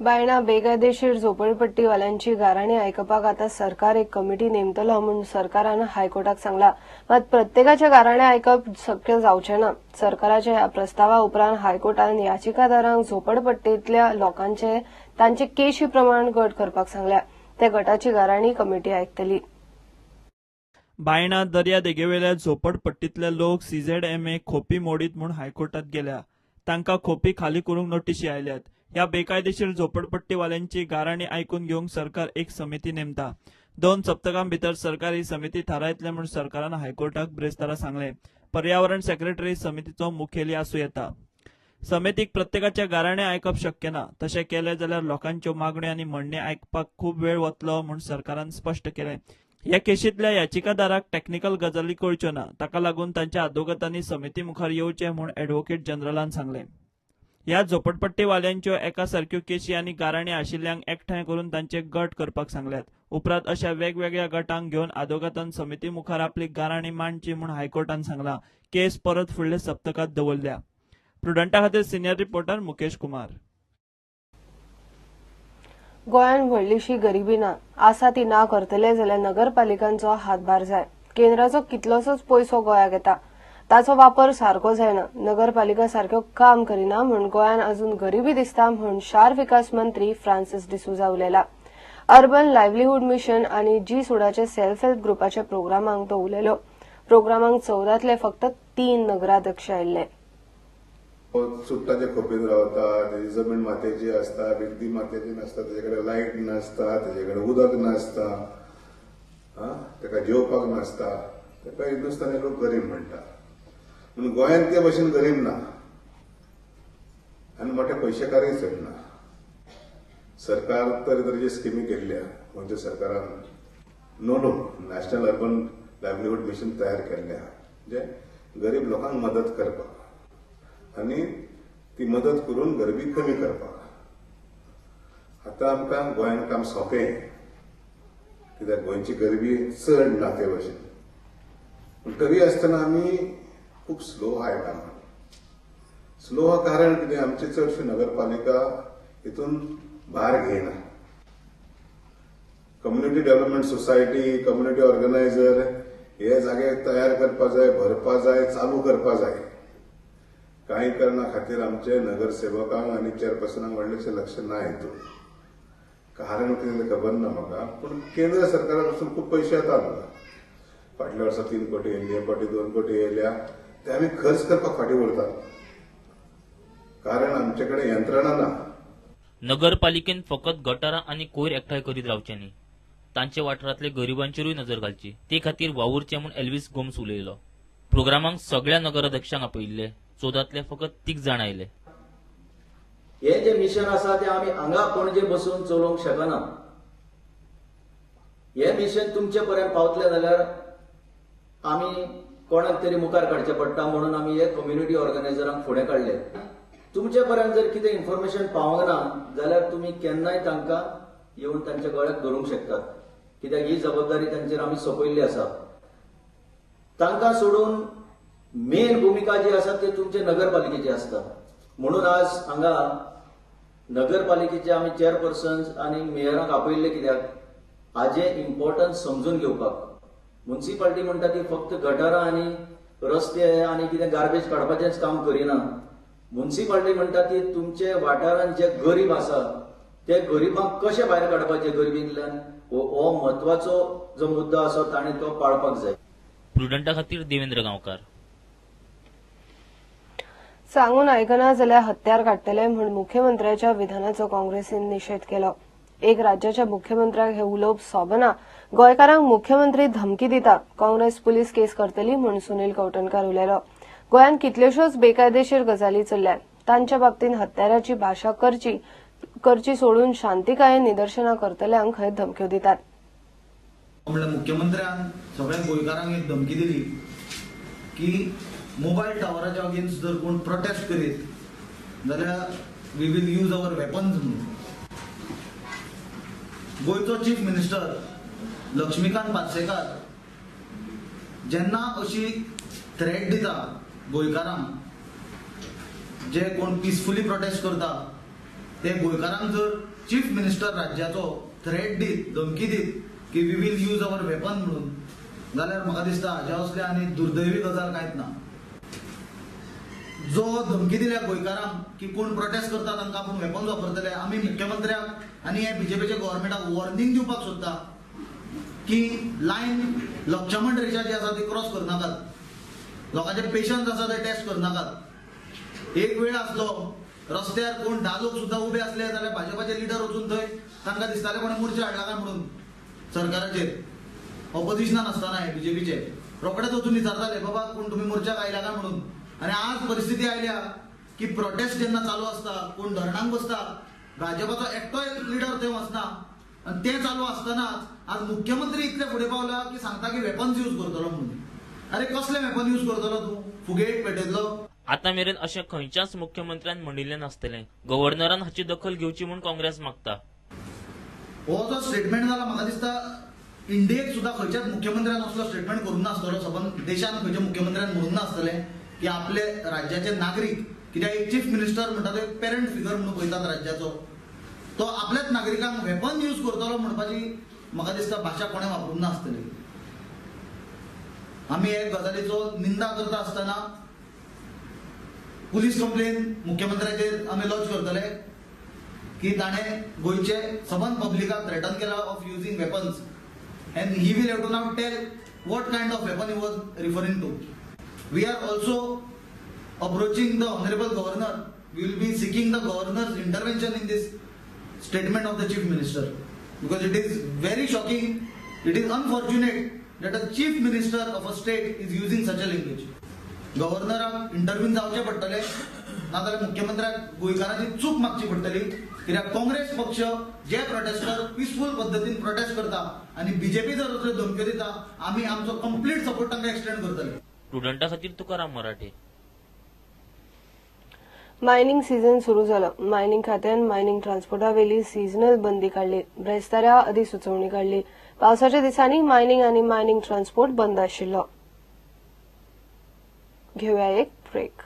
बायना बेकायदेशीर झोपडपट्टीवाल्यांची गाराणी आयकपाक आता सरकार एक कमिटी नेमतलो म्हणून सरकारान हायकोर्टाक सांगला। मात प्रत्येकाचे गाराणे आयकप शक्य जावचे ना। सरकाराच्या ह्या प्रस्तावा उपरांत हायकोर्टान याचिकादारांक झोपडपट्टीतल्या लोकांचे तांचे केशी प्रमाण गट करपाक सांगल्या। त्या गटाची गाराणी कमिटी आयकतली। बायणा दर्या देगेवेल्या झोपडपट्टीतले लोक सीझेडएमए खोपी मोडीत म्हूण हायकोर्टात गेल्या। तांकां खोपी खाली करूंक नोटीशी आयल्यात। ह्या बेकायदेशीर झोपडपट्टीवाल्यांची गाराणी आयकून घेवंक सरकार एक समिती नेमता। 2 सप्तकां भितर सरकार ही समिती थारायतले म्हूण सरकारान हायकोर्टाक ब्रेस्तारा सांगले। पर्यावरण सेक्रेटरी समितीचो मुखेली आसूं येता। समितीक प्रत्येकाच्या गाराणे आयकप शक्य ना। तशें केलें जाल्यार लोकांच्यो मागण्यो आनी म्हणणे आयकपाक खूब वेळ वतलो म्हूण सरकारान स्पश्ट केलें। ह्या केशींतल्या याचिकादाराक टॅक्निकल गजाली कळच्यो ना। ताका लागून तांच्या आदोगादांनी समिती मुखार येवचें म्हूण अॅडव्होकेट जनरलान सांगलें। ह्या झोपडपट्टीवाल्यांच्यो एका सारक्यो केशी आनी गाराणी आशिल्ल्यांक एकठांय करून तांचे गट करपाक सांगल्यात। उपरांत अशा वेगवेगळ्या गटांक घेवन आदोगादान समिती मुखार आपली गाराणी मांडची म्हूण हायकोर्टान सांगला। केस परत फुडल्या सप्तकांत दवरल्या। प्रुडंटा खातीर सिनियर रिपोर्टर मुकेश कुमार। गोंयांत व्हडलीशी गरिबी ना। आसा ती ना करतले जाल्यार नगरपालिकांचो हातभार जाय। केंद्राचो कितलोसोच पयसो गोंयाक येता, ताचो वापर सारको जायना। नगरपालिका सारक्यो काम करिना म्हूण गोंयांत अजून गरिबी दिसता म्हूण शार विकास मंत्री Francis D'Souza उलयला। Urban livelihood mission आनी जी सुडाचे सेल्फ हेल्प ग्रुपाच्या प्रोग्रामांक तो उलयलो। प्रोग्रामांक 14तले फक्त 3 नगराध्यक्ष आयिल्ले। सुट्टाच्या खोपीन रावता, तेजी जमीन मातयेची आसता, भिंती मातयेची नासता, तेजे कडेन लायट नासता, तेजे कडेन उदक नासता, ताका जेवपाक नासता, ताका हिंदुस्थानी लोक गरीब म्हणटा। पूण गोंयांत ते भशेन गरीब ना आनी मोठे पयशेकारय चड ना। सरकार तरेतरेची स्किमी केल्ल्या। गोंयच्या सरकारान नोडो नॅशनल अर्बन लायव्हलीहूड मिशन तयार केल्लें आहा, जे गरीब लोकांक मदत करपाक आनी ती मदत करून गरिबी कमी करपाक। आतां आमकां गोंयांत काम सोंपें, कित्याक गोंयची गरिबी चड ना ते भशेन। पूण तरी आसतना आमी खूब स्लो आहाय कामां। स्लो हा कारण कितें, आमची चडशी नगरपालिका हितून भार घेयना। Community development society, community organiser हे जागे तयार करपा जाय, भरपा जाय, चालू करपा जाय। कांय कारणा खातीर आमचे नगरसेवकांक आनी चेअरपर्सनांक व्हडलेशें लक्ष ना हितून। कारण कितें खबर ना म्हाका, पूण केंद्र सरकारा कडसून खूब पयशे येतात म्हाका। फाटल्या वर्सा 3 कोटी येयले, फाटी 2 कोटी येयल्या, ते आमी खर्च करपाक फाटीं उरतात, कारण आमचे कडेन यंत्रणा ना। नगरपालिकेन फकत गटारां आनी कोयर एकठांय करीत रावचे न्ही, तांचे वाठारांतले गरिबांचेरूय नजर घालची। ते खातीर वावुरचे म्हूण एल्विस गोम्स उलयलो। प्रोग्रामांक सगळ्या नगराध्यक्षांक आपयिल्ले। 14तले फकत 3 जाण आयले। हे जे मिशन आसा ते आमी हांगा पणजे बसून चलोवंक शकना। हे मिशन तुमचे पर्यंत पावतले जाल्यार आमी कोणाक तरी मुखार काडचे पडटा, म्हणून आमी हे कम्युनिटी ऑर्गनायझरांक फुडें काडले। तुमचे पर्यंत जर कितें इन्फॉर्मेशन पावंक ना जाल्यार तुमी केन्नाय तांकां येवन तांच्या गळ्यात धरूंक शकतात, कित्याक ही जबाबदारी तांचेर आमी सोपयल्ली आसा। तांकां सोडून मेन भूमिका जी आसा ती तुमचे नगरपालिकेची आसता। म्हणून आज हांगा नगरपालिकेचे आमी चेअरपर्सन्स आनी मेयरांक आपयल्ले, कित्याक हाजे इम्पॉर्टन्स समजून घेवपाक। म्युनिसिपालिटी म्हणटा ती फक्त गटारां आनी रस्ते आनी कितें गार्बेज काडपाचेंच काम करिना। म्युनिसिपालिटी म्हणटा ती तुमचे वाठारांत जे गरीब आसा ते गरिबांक कशें भायर काडपाचे गरिबींतल्यान, हो म्हत्वाचो जो मुद्दो आसा ताणें तो पाळपाक जाय। प्रुडंटा खातीर देवेंद्र गांवकार। सांगून आयकना जाल्यार हत्यार काडटले म्हूण मुख्यमंत्र्याच्या विधानाचो काँग्रेसीन निशेध केलो। एक राज्याच्या मुख्यमंत्र्याक हे उलोवप सोबना। गोंयकारांक मुख्यमंत्री धमकी दिता। काँग्रेस पुलीस केस करतली म्हूण सुनील कवटणकार उलयलो। गोंयांत कितल्योशोच बेकायदेशीर गजाली चल्ल्यात, तांच्या बाबतींत हत्याराची भाशा करची सोडून शांतीकायेन निदर्शनां करतल्यांक खंय धमक्यो दितात। मुख्यमंत्र्यान सगळ्या गोंयकारांक एक धमकी दिली की मोबायल टावराच्या अगेन्स्ट जर कोण प्रोटेस्ट करीत जाल्यार we will use our weapons म्हणून। गोंयचो चीफ मिनिस्टर लक्ष्मीकांत पार्सेकार जेन्ना अशी थ्रेट दिता गोंयकारांक, जे कोण पिसफुली प्रोटेस्ट करता ते गोंयकारांक जर चीफ मिनिस्टर राज्याचो थ्रेट दीत धमकी दीत की we will use our weapon म्हणून, जाल्यार म्हाका दिसता हाज्या असले आनी दुर्दैवी गजाल कांयच ना. जो धमकी दिल्या गोंयकारांक की कोण प्रोटेस्ट करता तांकां आपूण वेपन्स वापरतले, आमी मुख्यमंत्र्याक आनी हे बीजेपीच्या गव्हर्नमेंटाक वॉर्निंग दिवपाक सोदता की लायन लक्षमण रेषा जी आसा ती क्रॉस करनाकात, लोकांचे पेशन्स आसा ते टेस्ट करनाकात. एक वेळ आसलो रस्त्यार कोण 10 लोक सुद्धा उबे असले जाल्यार भाजपाचे लिडर वचून थंय तांकां दिसताले कोणें मोर्चे हाडला काय म्हणून सरकाराचेर, ऑपोजिशनान आसतना हे बीजेपीचे रोखडेच वचून विचारताले बाबा कोण तुम्ही मोर्चाक आयला काय म्हणून. आणि आज परिस्थिती आयल्या की प्रोटेस्ट जेन्ना चालू असता, कोण धरणांक बसता, भाजपाचो एकटोय लिडर थंय वचना. आणि ते चालू असतानाच आज मुख्यमंत्री इतले फुडें पावला की सांगता की वेपन्स यूज करतलो म्हणून. अरे कसले वेपन यूज करतलो तूं? फुगेट पेटयतलो? आता मेरेन अशें खंयच्याच मुख्यमंत्र्यान म्हणिल्लें नासतलें. गव्हर्नरान हाची दखल घेवची म्हूण काँग्रेस मागता. हो जो स्टेटमेंट जाला म्हाका दिसता इंडियेक सुद्धा खंयच्याच मुख्यमंत्र्यान असलो स्टेटमेंट करूंक नासतलो, सबंद देशान खंयच्या मुख्यमंत्र्यान म्हणून नासतले की आपले राज्याचे नागरीक, कित्याक एक चीफ मिनिस्टर म्हणटा तो एक पेरंट फिगर म्हणून पळयतात राज्याचो, तो आपल्याच नागरिकांक वेपन यूज करतलो म्हणपाची म्हाका दिसता भाशा कोणें वापरूंक नासतली. आमी हे गजालीचो निंदा करता आसतना पुलीस कंप्लेन मुख्यमंत्र्याचेर आमी लॉन्च करतले की ताणें गोंयचे सबंद पब्लिकाक थ्रेटन केला of using weapons, and he will have to now tell what kind of weapon he was referring to. We are also approaching the Honorable Governor. We will be seeking the Governor's intervention in this statement of the Chief Minister, because it is very shocking, it is unfortunate that a Chief Minister of a state is using such a language. गव्हर्नराक इंटरव्यून जावचे पडटले, नाजाल्यार मुख्यमंत्र्याक गोंयकारांची चूक मागची पडटली, कित्याक काँग्रेस पक्ष जे प्रोटेस्टर पिसफूल पद्दतीन प्रोटेस्ट करता आनी बीजेपी जर असल्यो धमक्यो दिता, आमी आमचो कंप्लीट सपोर्ट तांकां एक्सटेंड करतले. स्टुडंटा खातीर तुकाराम मराठे. मायनिंग सीझन सुरू जालो. मायनिंग खात्यान मायनिंग ट्रान्सपोर्टावेली सीझनल बंदी काढली, ब्रेस्तारा अधिसुचोवणी काढली. पावसाच्या दिसांनी मायनिंग आणि मायनिंग ट्रान्सपोर्ट बंद आशिल्लो. घेऊया एक ब्रेक.